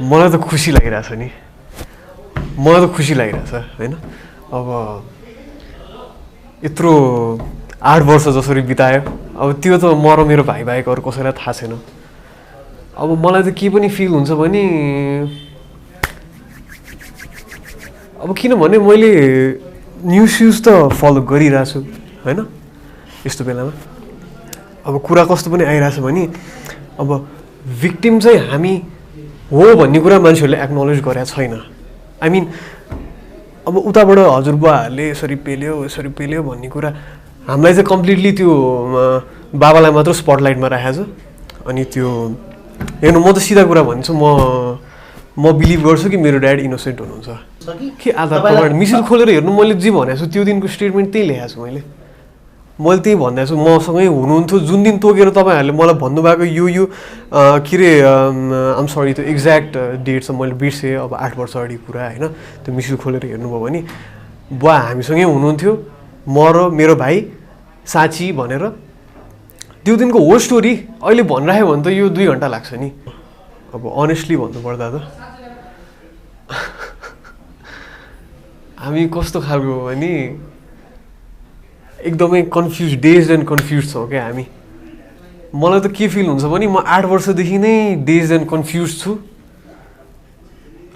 मलाई त खुसी लागिरहेछ नि, मलाई त खुसी लागिरहेछ होइन। अब यत्रो 8 वर्ष जसरी बितायो, अब त्यो त म र मेरो भाइ बाहेक अरू कसैलाई थाहा छैन। अब मलाई त के पनि फिल हुन्छ भने अब किनभने मैले न्युज त फलो गरिरहेको छु होइन। यस्तो बेलामा अब कुरा कस्तो पनि आइरहेछ भने अब भिक्टिम चाहिँ हामी हो भन्ने कुरा मान्छेहरूले एक्नोलेज गरेको छैन। आई मिन अब उताबाट हजुरबुवाहरूले यसरी पेल्यो भन्ने कुरा हामीलाई चाहिँ कम्प्लिटली त्यो बाबालाई मात्र स्पटलाइटमा राखेको छ। अनि त्यो हेर्नु, म त सिधा कुरा भन्छु, म बिलिभ गर्छु कि मेरो ड्याड इनोसेन्ट हुनुहुन्छ। के आधार प्रमाण मिसिल खोलेर हेर्नु, मैले जे भनेको छु त्यो दिनको स्टेटमेन्ट त्यही लेखेको छु। मैले त्यही भनिदिएको छु, मसँगै हुनुहुन्थ्यो जुन दिन तोकेर तपाईँहरूले मलाई भन्नुभएको यो के अरे आम सरी त्यो एक्ज्याक्ट डेट चाहिँ मैले बिर्सेँ। अब 8 वर्ष अगाडि कुरा होइन। त्यो मिसिल खोलेर हेर्नुभयो भने बुवा हामीसँगै हुनुहुन्थ्यो, म र मेरो भाइ साँची भनेर त्यो दिनको हो स्टोरी अहिले भनिराख्यो भने त यो 2 घन्टा लाग्छ नि। अब अनेस्टली भन्नुपर्दा त हामी कस्तो खालको हो भने एकदमै डेज्ड एन्ड कन्फ्युज छौँ क्या हामी। मलाई त के फिल हुन्छ भने म 8 वर्षदेखि नै डेज्ड एन्ड कन्फ्युज छु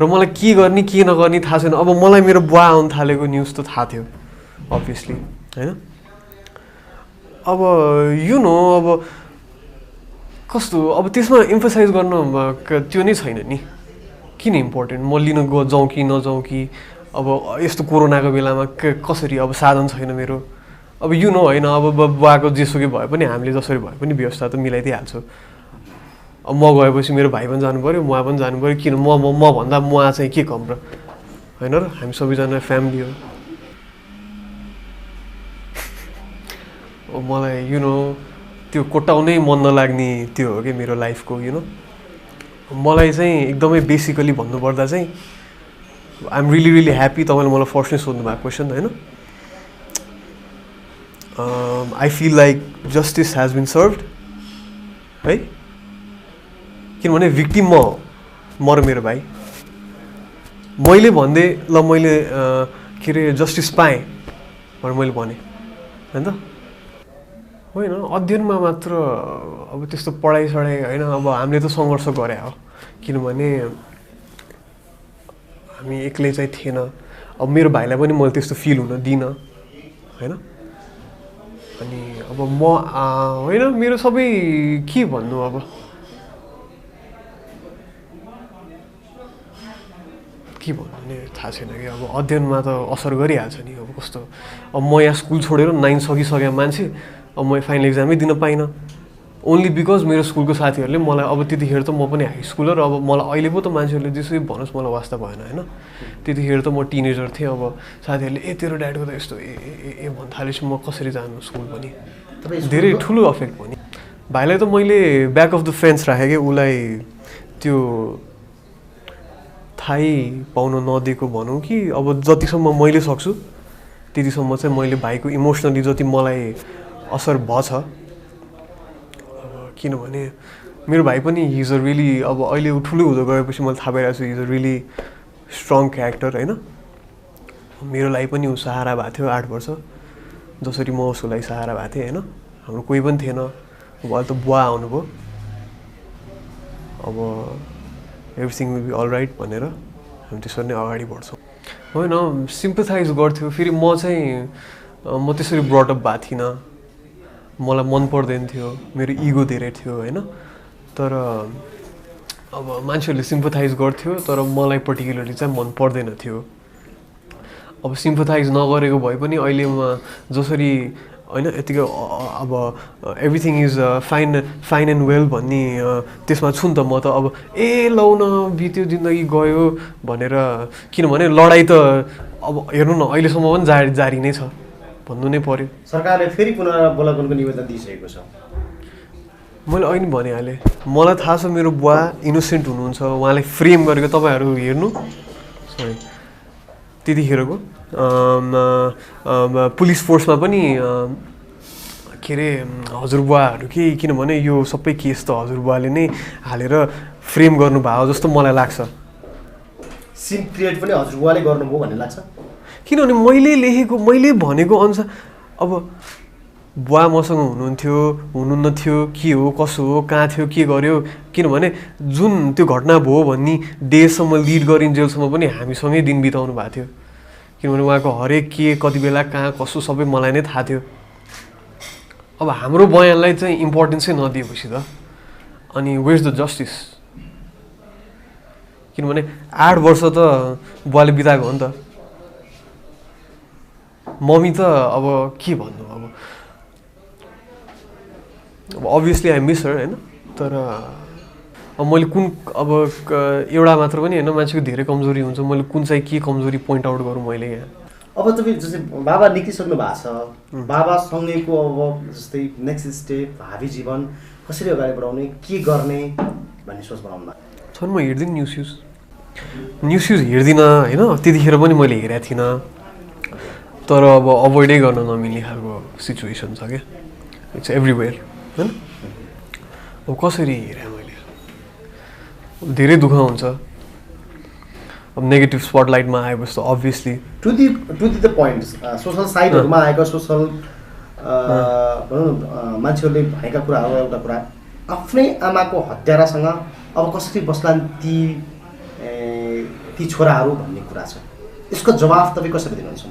र मलाई के गर्ने के नगर्ने थाहा छैन। अब मलाई मेरो बुवा आउनु थालेको न्युज त थाहा थियो अभियसली होइन। अब अब कस्तो अब त्यसमा एम्फसाइज गर्न त्यो नै छैन नि, किन इम्पोर्टेन्ट म लिन जाउँ कि नजाउँ कि। अब यस्तो कोरोनाको बेलामा कसरी अब साधन छैन मेरो। अब होइन अब बुवाको जेसुकै भए पनि हामीले जसरी भए पनि व्यवस्था त मिलाइदिइहाल्छु। अब म गएपछि मेरो भाइ पनि जानु पऱ्यो, म पनि जानु पऱ्यो। किन म भन्दा म चाहिँ के कम र होइन र, हामी सबैजना फ्यामिली हो। मलाई त्यो कोट्याउनै मन नलाग्ने त्यो हो कि मेरो लाइफको मलाई चाहिँ एकदमै बेसिकली भन्नुपर्दा चाहिँ आइ एम रियली ह्याप्पी। तपाईँले मलाई फर्स्ट नै सोध्नु भएको क्वेसन होइन। I feel like justice has been served है। किनभने भिक्टिम म र मेरो भाइ। मैले भन्दै ल मैले के अरे जस्टिस पाएँ भनेर मैले भने होइन त होइन। अध्ययनमा मात्र अब त्यस्तो पढाइ होइन। अब हामीले त सङ्घर्ष गरे हो, किनभने हामी एक्लै चाहिँ थिएन। अब मेरो भाइलाई पनि मैले त्यस्तो फिल हुन दिइनँ होइन। अनि अब म होइन मेरो सबै के भन्नु, अब के भन्नु नि थाहा छैन कि। अब अध्ययनमा त असर गरिहाल्छ नि। अब कस्तो अब म यहाँ स्कुल छोडेर 9 सकिसकेँ मान्छे, अब म फाइनल एक्जामै दिन पाइनँ ओन्ली बिकज मेरो स्कुलको साथीहरूले मलाई अब त्यतिखेर त म पनि हाई स्कुलर। अब मलाई अहिले पो त मान्छेहरूले जसरी भनोस् मलाई वास्ता भएन होइन। त्यतिखेर त म टिनेजर थिएँ। अब साथीहरूले तेरो ड्याडको त यस्तो भन्न थालेपछि म कसरी जानु स्कुल पनि धेरै ठुलो अफेक्ट भयो नि। भाइलाई त मैले ब्याक अफ द फेन्स राखेँ कि, उसलाई त्यो थाहै पाउन नदिएको भनौँ कि। अब जतिसम्म मैले सक्छु त्यतिसम्म चाहिँ मैले भाइको इमोसनली जति मलाई असर भएछ। अब किनभने मेरो भाइ पनि हिज अ रियली अब अहिले ठुलो हुँदै गएपछि मैले थाहा पाइरहेको छु हिज अ रियली स्ट्रङ क्यारेक्टर होइन। मेरो लागि पनि ऊ सहारा भएको थियो 8 वर्ष जसरी म उसको लागि सहारा भएको थिएँ होइन। हाम्रो कोही पनि थिएन, अब अहिले त बुवा आउनुभयो। अब everything will be all right भनेर हामी त्यसरी नै अगाडि बढ्छौँ होइन। सिम्पथाइज गर्थ्यो फेरि म त्यसरी ब्रटअप भएको थिइनँ। मलाई मन पर्दैन थियो, मेरो इगो धेरै थियो होइन। तर अब मान्छेहरूले सिम्पथाइज गर्थ्यो तर मलाई पर्टिकुलरली चाहिँ मन पर्दैन थियो। अब सिम्पथाइज नगरेको भए पनि अहिले म जसरी होइन यतिकै अब everything is fine and well भन्ने त्यसमा छु नि त। म त अब लौ न बित्यो जिन्दगी गयो भनेर, किनभने लडाइँ त अब हेर्नु न अहिलेसम्म पनि जारी नै छ भन्नु नै पर्यो। सरकारले फेरि पुनरावलोकनको निवेदन दिइसकेको छ। मैले अहिले पनि भनिहालेँ, मलाई थाहा छ मेरो बुवा इनोसेन्ट हुनुहुन्छ। उहाँलाई फ्रेम गरेको तपाईँहरू हेर्नु सरी त्यतिखेरको पुलिस फोर्समा पनि के अरे हजुरबुवाहरू कि, किनभने यो सबै केस त हजुरबुवाले नै हालेर फ्रेम गर्नुभयो जस्तो मलाई लाग्छ। सिन क्रिएट पनि हजुरबुवाले गर्नुभयो भन्ने लाग्छ। किनभने मैले लेखेको मैले भनेको अनुसार अब बुवा मसँग हुनुहुन्थ्यो हुनुहुन्न थियो के हो कसो हो कहाँ थियो के गर्यो, किनभने जुन त्यो घटना भयो भन्ने डेसम्म लिड गरिन्जेलसम्म पनि हामीसँगै दिन बिताउनु भएको थियो। किनभने उहाँको हरेक के कति बेला कहाँ कसो सबै मलाई नै थाहा थियो। अब हाम्रो बयानलाई चाहिँ इम्पोर्टेन्सै नदिएपछि त अनि वेयर्स द जस्टिस? किनभने 8 वर्ष त बुवाले बिताएको हो नि त। मम्मी त अब के भन्नु, अब अभियसली आई मिस हर होइन। तर अब मैले कुन अब एउटा मात्र पनि होइन, मान्छेको धेरै कमजोरी हुन्छ, मैले कुन चाहिँ के कमजोरी पोइन्ट आउट गरौँ मैले यहाँ। अब तपाईँ जस्तै बाबा निस्किसक्नु भएको छ, बाबासँगैको अब जस्तै नेक्स्ट स्टेप भावी जीवन कसरी अगाडि बढाउने के गर्ने भन्ने सोच बनाउनु भएको छन्। म हेर्दिनँ न्युज हेर्दिनँ होइन, त्यतिखेर पनि मैले हेरेको थिइनँ। तर अब अभोइडै गर्न नमिल्ने खालको सिचुएसन छ क्या, इट्स एभ्रिवेयर होइन। अब कसरी हेरेँ मैले, धेरै दुःख हुन्छ। अब नेगेटिभ स्पटलाइटमा आएपछि त obviously to the point social साइटहरूमा आएका सोसल भनौँ न मान्छेहरूले भनेका कुराहरू, एउटा कुरा आफ्नै आमाको हत्यारासँग अब कसरी बस्लान् ती छोराहरू भन्ने कुरा छ। यसको जवाफ तपाईँ कसरी दिनुहुन्छ?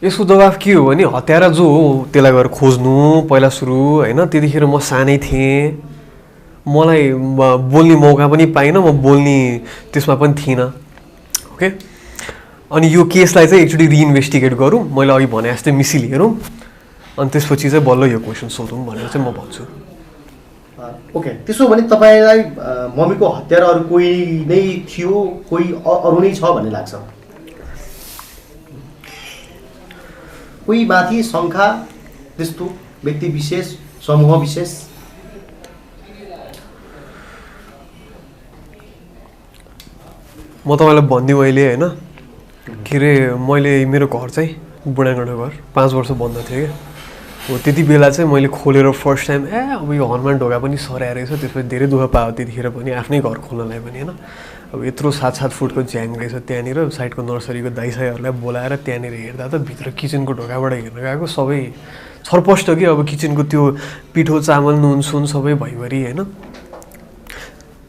यसको जवाफ के हो भने हत्यारा जो हो त्यसलाई गएर खोज्नु पहिला सुरु होइन। त्यतिखेर म सानै थिएँ, मलाई बोल्ने मौका पनि पाइनँ, म बोल्ने त्यसमा पनि थिइनँ। ओके, अनि यो केसलाई चाहिँ एकचोटि रिइन्भेस्टिगेट गरौँ, मैले अघि भने जस्तै मिसिल हेरौँ, अनि त्यसपछि चाहिँ बल्ल यो क्वेसन सोधौँ भनेर चाहिँ म भन्छु। ओके, त्यसो भने तपाईँलाई मम्मीको हत्यारा अरू कोही नै थियो, कोही अरू नै छ भन्ने लाग्छ? कोही माथि शङ्का त्यस्तो व्यक्ति विशेष समूह विशेष? म तपाईँलाई भनिदिउँ अहिले होइन, के अरे मैले मेरो घर चाहिँ बुढागढा घर 5 वर्ष बन्द थियो क्या। हो त्यति बेला चाहिँ मैले खोलेर फर्स्ट टाइम अब यो हनुमान ढोका पनि सराएर रहेछ। त्यसपछि धेरै दुःख पायो त्यतिखेर पनि आफ्नै घर खोल्नलाई पनि होइन। अब यत्रो 7-7 फुटको झ्याङ रहेछ त्यहाँनिर, साइडको नर्सरीको दाइसाईहरूलाई बोलाएर त्यहाँनिर हेर्दा त भित्र किचनको ढोकाबाट हेर्न गएको सबै छरपष्ट कि अब किचनको त्यो पिठो चामल नुन सुन सबै भइभरि होइन।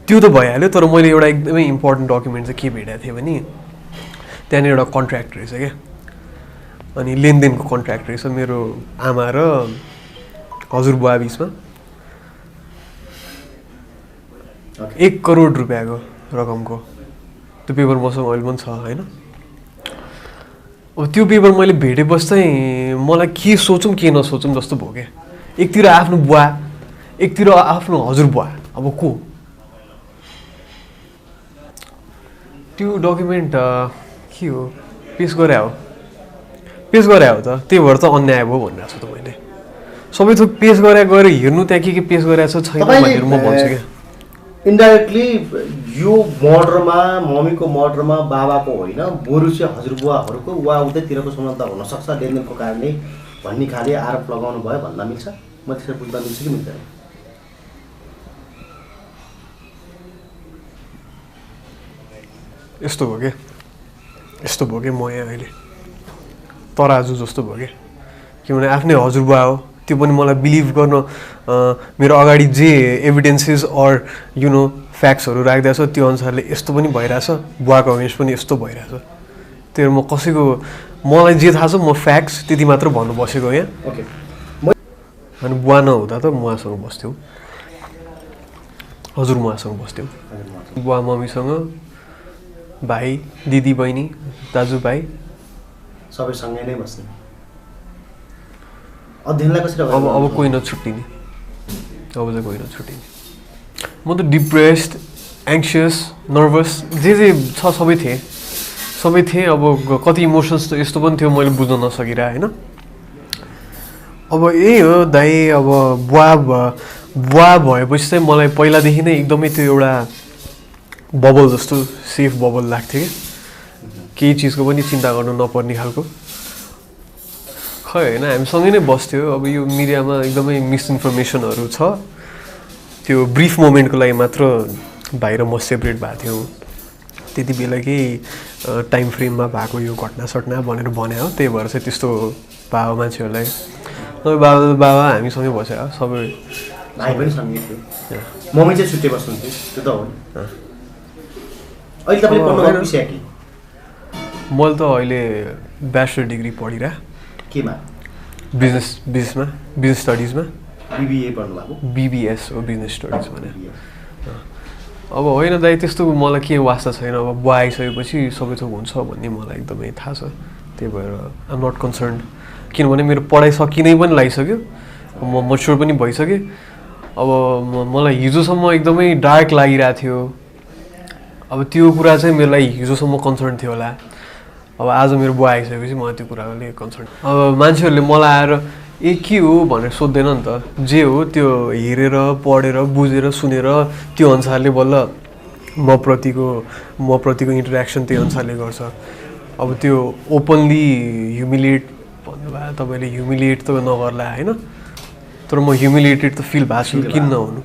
त्यो त भइहाल्यो, तर मैले एउटा एकदमै इम्पोर्टेन्ट डकुमेन्ट चाहिँ के भेटेको थिएँ भने त्यहाँनिर एउटा कन्ट्र्याक्ट रहेछ क्या, अनि लेनदेनको कन्ट्र्याक्ट रहेछ मेरो आमा र हजुरबुवा बिचमा। 1 करोड रुपियाँको रकमको त्यो पेपर मसँग अहिले पनि छ होइन। अब त्यो पेपर मैले भेटेपछि चाहिँ मलाई के सोचौँ के नसोचौँ जस्तो भयो क्या। एकतिर आफ्नो बुवा, एकतिर आफ्नो हजुरबुवा, अब को? त्यो डकुमेन्ट के हो, पेस गरे हो त, त्यही भएर त अन्याय भयो भनिरहेको छु त मैले। सबै थोक पेस गरे गएर हेर्नु त्यहाँ के पेस गरेको छ छैन भनेर म भन्छु क्या। इन्डाइरेक्टली यो मर्डरमा मम्मीको मर्डरमा बाबाको होइन बरु चाहिँ हजुरबुवाहरूको वा उतैतिरको समानता हुनसक्छ लेनदेनको कारणले भन्ने खाले आरोप लगाउनु भयो भन्न मिल्छ? म त्यसरी बुझ्न मिल्छ कि मिल्दैन? यस्तो भयो क्या म यहाँ अहिले तराजु जस्तो भयो क्या। किनभने आफ्नै हजुरबुवा हो, त्यो पनि मलाई बिलिभ गर्न मेरो अगाडि जे एभिडेन्सेस अर यु नो फ्याक्ट्सहरू राख्दैछ त्यो अनुसारले यस्तो पनि भइरहेछ, बुवाको अगेन्स्ट पनि यस्तो भइरहेछ। त्यो म कसैको मलाई जे थाहा छ म फ्याक्ट्स त्यति मात्र भन्नु बसेको यहाँ। ओके, अनि बुवा नहुँदा त मुवासँग बस्थ्यौ, हजुरमुवासँग बस्थ्यौ, बुवा मम्मीसँग, भाइ दिदी बहिनी दाजुभाइ सबै सँगै नै बस्ने। अध्ययनलाई कसरी अब कोही नछुट्टिने, अब चाहिँ कोही नछुट्टिने। म त डिप्रेस्ड, एङ्सियस, नर्भस जे छ सबै थिएँ। अब कति इमोसन्स त यस्तो पनि थियो मैले बुझ्न नसकिरहेँ होइन। अब यही हो दाइ, अब बुवा भएपछि चाहिँ मलाई पहिलादेखि नै एकदमै त्यो एउटा बबल जस्तो सेफ बबल लाग्थ्यो कि केही चिजको पनि चिन्ता गर्नु नपर्ने खालको। खै होइन हामीसँगै नै बस्थ्यो। अब यो मिडियामा एकदमै मिसइन्फर्मेसनहरू छ, त्यो ब्रिफ मोमेन्टको लागि मात्र बाहिर म सेपरेट भएको थियो त्यति बेला केही टाइम फ्रेममा भएको यो घटना सटना भनेर भने हो त्यही भएर चाहिँ त्यस्तो भयो मान्छेहरूलाई बाबा हामीसँगै बसेर सबै भाइ पनि सँगै थियो मम्मी चाहिँ छुट्टै बस्नुहुन्थ्यो त्यो त हो अहिले तपाईँले पढ्नुभएको विषय के मैले त अहिले ब्याचलर डिग्री पढिरह केमा बिजनेसमा बिजनेस स्टडिजमा बिबिए पढ्नुभएको बिबिएस हो बिजनेस स्टडिज भने अब होइन दाइ त्यस्तो मलाई के वास्ता छैन अब बुवा आइसकेपछि सबै थोक हुन्छ भन्ने मलाई एकदमै थाहा छ त्यही भएर आइम नट कन्सर्न किनभने मेरो पढाइ सकिनै पनि लागिसक्यो म मच्योर पनि भइसकेँ अब मलाई हिजोसम्म एकदमै डार्क लागिरहेको थियो अब त्यो कुरा चाहिँ मेरो लागि हिजोसम्म कन्सर्न थियो होला अब आज मेरो बुवा आइसकेपछि मलाई त्यो कुराले कन्सर्न अब मान्छेहरूले मलाई आएर के हो भनेर सोध्दैन नि त जे हो त्यो हेरेर पढेर बुझेर सुनेर त्यो अनुसारले बल्ल म प्रतिको इन्टरेक्सन त्यही अनुसारले गर्छ अब त्यो ओपनली ह्युमिलिएट भन्नुभयो तपाईँले ह्युमिलिएट त नगर्ला होइन तर म ह्युमिलिएटेड त फिल भएको छु किन नहुनु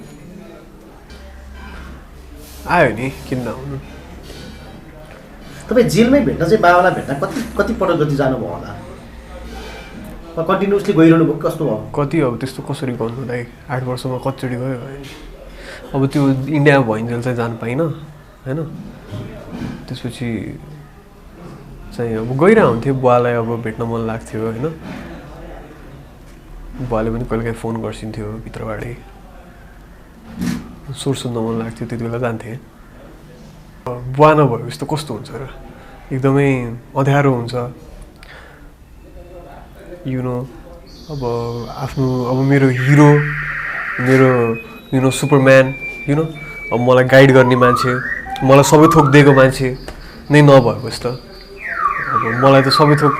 आयो नि किन नहुनु तपाईँ जेलमै भेट्न चाहिँ बाबालाई भेट्न कति पटक जति जानुभयो होला कन्टिन्युसली गइरहनु भयो कस्तो भयो कति अब त्यस्तो कसरी गर्नु दाइ 8 वर्षमा कतिचोटि गयो अब त्यो इन्डियामा भइन्जेल चाहिँ जानु पाइनँ होइन त्यसपछि चाहिँ अब गइरहेको हुन्थ्यो बुवालाई अब भेट्न मन लाग्थ्यो होइन बुवाले पनि कहिलेकाहीँ फोन गर्सिन्थ्यो भित्रबाटै स्वर सुन्न मन लाग्थ्यो त्यति बेला जान्थेँ बुवा नभएपछि त कस्तो हुन्छ र एकदमै अँध्यारो हुन्छ अब आफ्नो अब मेरो हिरो मेरो सुपरम्यान अब मलाई गाइड गर्ने मान्छे मलाई सबै थोक दिएको मान्छे नै नभएपछि त अब मलाई त सबै थोक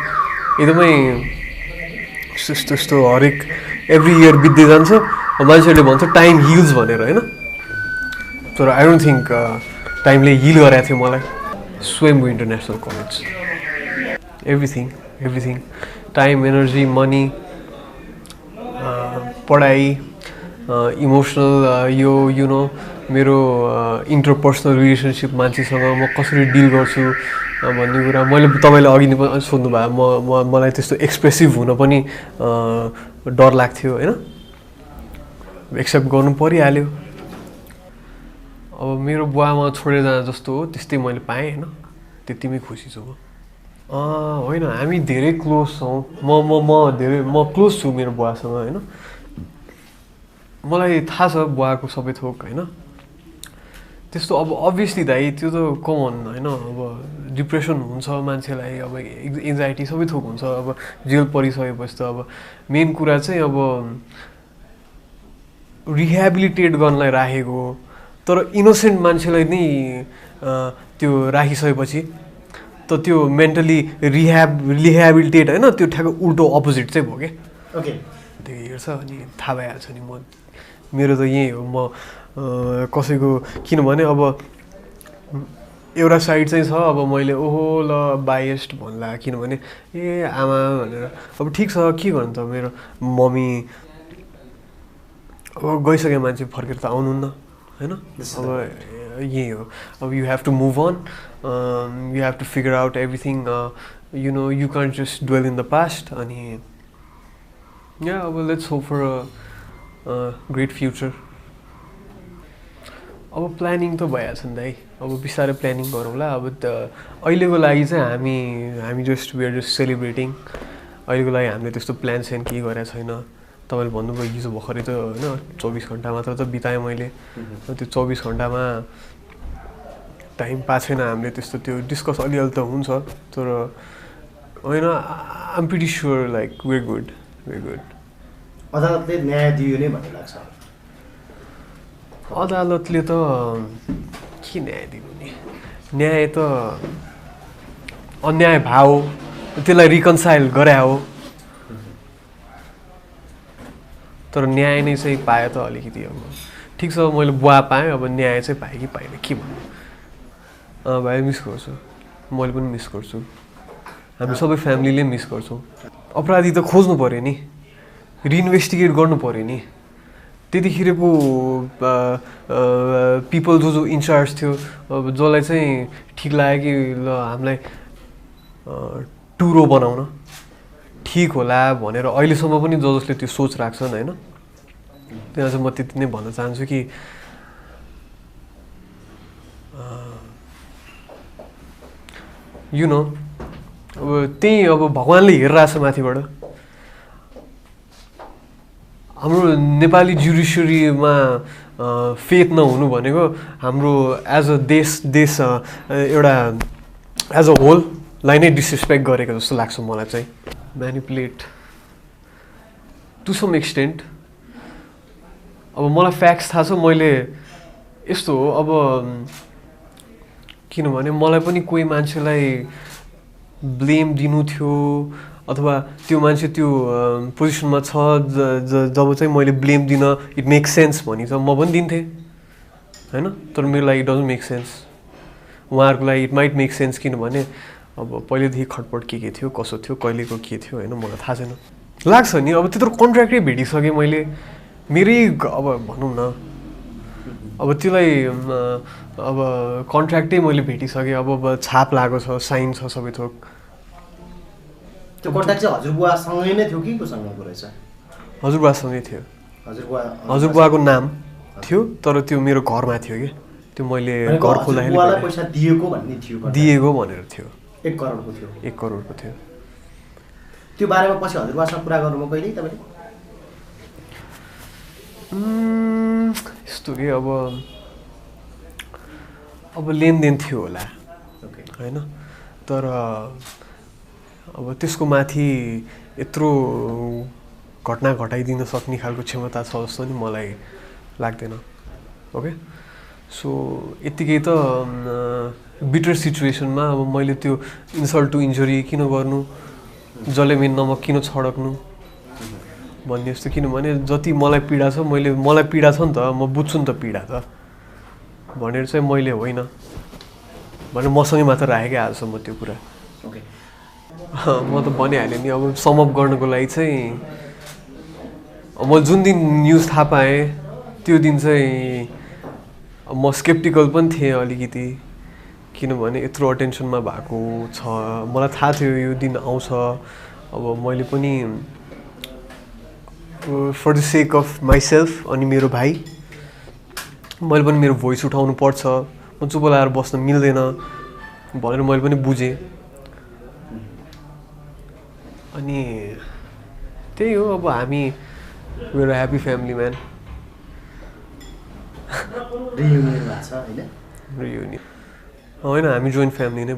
एकदमै यस्तो हरेक एभ्री इयर बित्दै जान्छ मान्छेहरूले भन्छ टाइम हिल्स भनेर होइन तर आई डोन्ट थिङ्क टाइमले हिल गराएको थियो मलाई Swayambhu international college everything time energy money पढाइ इमोसनल मेरो इन्टरपर्सनल रिलेसनसिप मान्छेसँग म कसरी डिल गर्छु भन्ने कुरा मैले तपाईँले अघि नै सोध्नुभयो मलाई त्यस्तो एक्सप्रेसिभ हुन पनि डर लाग्थ्यो होइन एक्सेप्ट गर्नु परिहाल्यो अब मेरो बुवामा छोडेर जान जस्तो हो त्यस्तै मैले पाएँ होइन त्यतिमै खुसी छु म होइन हामी धेरै क्लोज छौँ म क्लोज छु मेरो बुवासँग होइन मलाई थाहा छ बुवाको सबै थोक होइन त्यस्तो अब अभियसली दाइ त्यो त कमन होइन अब डिप्रेसन हुन्छ मान्छेलाई अब एन्जाइटी सबै थोक हुन्छ अब जेल परिसकेपछि त अब मेन कुरा चाहिँ अब रिहेबिलिटेट गर्नलाई राखेको तर इनोसेन्ट मान्छेलाई नै त्यो राखिसकेपछि त त्यो मेन्टली रिहेबिलिटेट होइन त्यो ठ्याक्क उल्टो अपोजिट चाहिँ भयो क्या ओके त्यो हेर्छ अनि थाहा भइहाल्छ नि मेरो त यही हो म कसैको किनभने अब एउटा साइड चाहिँ छ अब मैले ओहो ल बायस्ड भन्ला किनभने ए आमा भनेर अब ठिक छ के गर्नु त मेरो मम्मी अब गइसक्यो मान्छे फर्केर त आउनुहुन्न होइन अब यही हो अब you have to move on you have to figure out everything you can't just dwell in the past अनि या अब let's hope for a great future अब प्लानिङ त भइहाल्छ नि दाइ अब बिस्तारै प्लानिङ गरौँला अब अहिलेको लागि चाहिँ हामी just we are just celebrating अहिलेको लागि हामीले त्यस्तो प्लान स्यान केही गरेको छैन तपाईँले भन्नुभयो हिजो भर्खरै त होइन 24 घन्टा मात्र त बिताएँ मैले त्यो 24 घन्टामा टाइम पाएको छैन हामीले त्यस्तो त्यो डिस्कस अलिअलि त हुन्छ तर होइन I'm pretty sure like we're good अदालतले न्याय दियो नै भन्ने लाग्छ अदालतले त के न्याय दिनु नि न्याय त अन्याय भाव त्यसलाई रिकन्साइल गरे हो तर न्याय नै चाहिँ पायो त अलिकति अब ठिक छ मैले बुवा पाएँ अब न्याय चाहिँ पाएँ कि पाइनँ के भन्नु भाइ मिस गर्छु मैले पनि मिस गर्छु हामी सबै फ्यामिलीले मिस गर्छौँ अपराधी त खोज्नु पऱ्यो नि रिइन्भेस्टिगेट गर्नु पऱ्यो नि त्यतिखेरको पिपल जो इन्चार्ज थियो अब जसलाई चाहिँ ठिक लाग्यो कि ल हामीलाई टुरो बनाउन ठिक होला भनेर अहिलेसम्म पनि जसले त्यो सोच राख्छन् होइन त्यहाँ चाहिँ म त्यति नै भन्न चाहन्छु कि यु नो अब त्यही अब भगवान्ले हेरिरहेछ माथिबाट हाम्रो नेपाली जुडिसियरीमा फेथ नहुनु भनेको हाम्रो एज अ देश एउटा एज अ होललाई नै डिसरेस्पेक्ट गरेको जस्तो लाग्छ मलाई चाहिँ म्यानिपुलेट टु सम एक्सटेन्ट अब मलाई फ्याक्ट्स थाहा छ मैले यस्तो हो अब किनभने मलाई पनि कोही मान्छेलाई ब्लेम दिनु थियो अथवा त्यो मान्छे त्यो पोजिसनमा छ जब चाहिँ मैले ब्लेम दिन इट मेक सेन्स भनी त म पनि दिन्थेँ होइन तर मेरो लागि इट डजन्ट मेक सेन्स उहाँहरूको लागि इट माइट मेक सेन्स किनभने अब पहिलेदेखि खटपट के थियो कसो थियो कहिलेको के थियो होइन मलाई थाहा छैन लाग्छ नि अब त्यत्रो कन्ट्र्याक्टै भेटिसकेँ मैले मेरै अब भनौँ न अब त्यसलाई अब कन्ट्र्याक्टै मैले भेटिसकेँ अब छाप लागेको छ साइन छ सबै थोक त्यो कन्ट्र्याक्ट चाहिँ हजुरबुवासँगै नै थियो कि कोसँगको रहेछ हजुरबुवासँगै थियो हजुरबुवाको नाम थियो तर त्यो मेरो घरमा थियो कि त्यो मैले घर खोल्दाखेरि पैसा दिएको भन्ने थियो दिएको भनेर थियो 1 करोडको थियो 1 करोडको थियो त्यो बारेमा पछि हजुरबुवासँग कुरा गर्नुभयो कहिले तपाईँले यस्तो के अब लेनदेन थियो होला होइन तर अब त्यसको माथि यत्रो घटना घटाइदिन सक्ने खालको क्षमता छ जस्तो नि मलाई लाग्दैन ओके सो यत्तिकै त बिटर सिचुएसनमा अब मैले त्यो इन्सल्ट टु इन्जुरी किन गर्नु जसले मेरो नमक किन छडक्नु भन्ने जस्तो किनभने जति मलाई पीडा छ मलाई पीडा छ नि त म बुझ्छु नि त पीडा त भनेर चाहिँ मैले होइन भनेर मसँगै मात्र राखेकै आजसम्म त्यो कुरा ओके म त भनिहालेँ नि अब समअप गर्नको लागि चाहिँ म जुन दिन न्युज थाहा पाएँ त्यो दिन चाहिँ म स्केप्टिकल पनि थिएँ अलिकति किनभने यत्रो अटेन्सनमा भएको छ मलाई थाहा थियो यो दिन आउँछ अब मैले पनि for the sake of myself अनि मेरो भाइ मैले पनि मेरो भोइस उठाउनु पर्छ म चुप लाएर बस्न मिल्दैन भनेर मैले पनि बुझेँ अनि त्यही हो अब हामी मेरो ह्याप्पी फ्यामिली म्यान रियुनियन भएको छ होइन रियुनियन होइन हामी जोइन्ट फ्यामिली नै